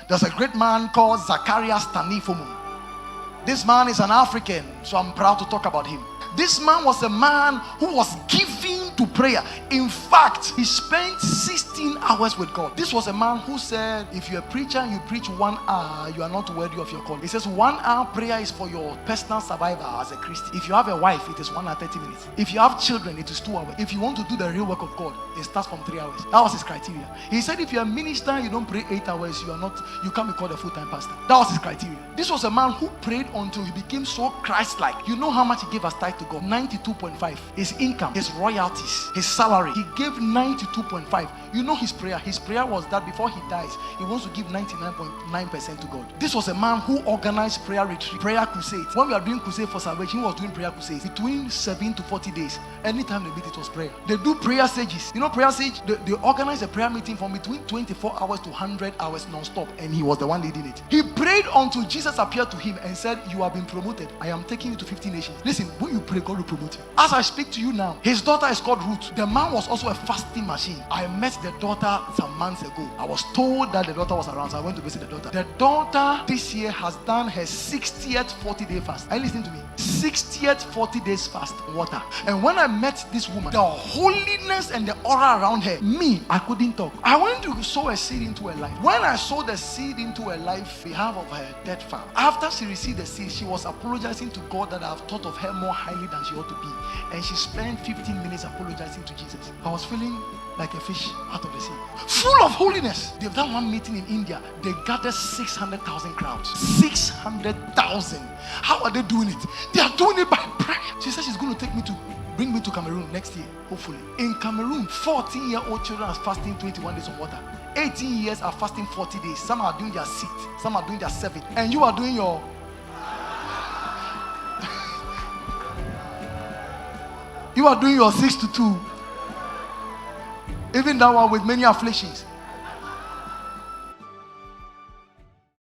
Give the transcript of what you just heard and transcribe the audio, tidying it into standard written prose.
There's a great man called ZACHARIAS Tanee Fomum. This man is an African, so I'm proud to talk about him. This man was a man who was giving to prayer. In fact, he spent 16 hours with God. This was a man who said, if you're a preacher and you preach 1 hour, you are not worthy of your call. He says 1 hour prayer is for your personal survival as a Christian. If you have a wife, it is 1 hour 30 minutes. If you have children, it is 2 hours. If you want to do the real work of God, it starts from 3 hours. That was his criteria. He said if you're a minister, you don't pray 8 hours, you can't be called a full-time pastor. That was his criteria. This was a man who prayed until he became so Christ-like. You know how much he gave as tithe to God? 92.5. His income, his royalties, his salary. He gave 92.5. You know his prayer. His prayer was that before he dies, he wants to give 99.9% to God. This was a man who organized prayer retreat, prayer crusades. When we are doing crusade for salvation, he was doing prayer crusades between 7 to 40 days. Anytime they meet, it was prayer. They do prayer stages. You know prayer stage? They organize a prayer meeting from between 24 hours to 100 hours non-stop, and he was the one leading it. He prayed until Jesus appeared to him and said, you have been promoted. I am taking you to 50 nations. Listen, when you pray, God will promote you. As I speak to you now, his daughter is called Ruth. The man was also a fasting machine. I met the daughter some months ago. I was told that the daughter was around, so I went to visit the daughter. The daughter this year has done her 60th 40-day fast. Are you listening to me? 60th 40 days fast, water. And when I met this woman, the holiness and the aura around her, I couldn't talk. I went to sow a seed into her life. When I sowed the seed into her life, behalf of her dead father, after she received the seed, she was apologizing to God that I have thought of her more highly than she ought to be. And she spent 15 minutes apologizing to Jesus. I was feeling like a fish out of the sea, full of holiness. They've done one meeting in India. They gathered 600,000 crowds. 600,000. How are they doing it? They are doing it by prayer. She said she's going to bring me to Cameroon next year, hopefully. In Cameroon, 14-year-old children are fasting 21 days on water. 18 years are fasting 40 days. Some are doing their 6, some are doing their 7. And you are doing your... You are doing your 6 to 2. Even that one with many afflictions.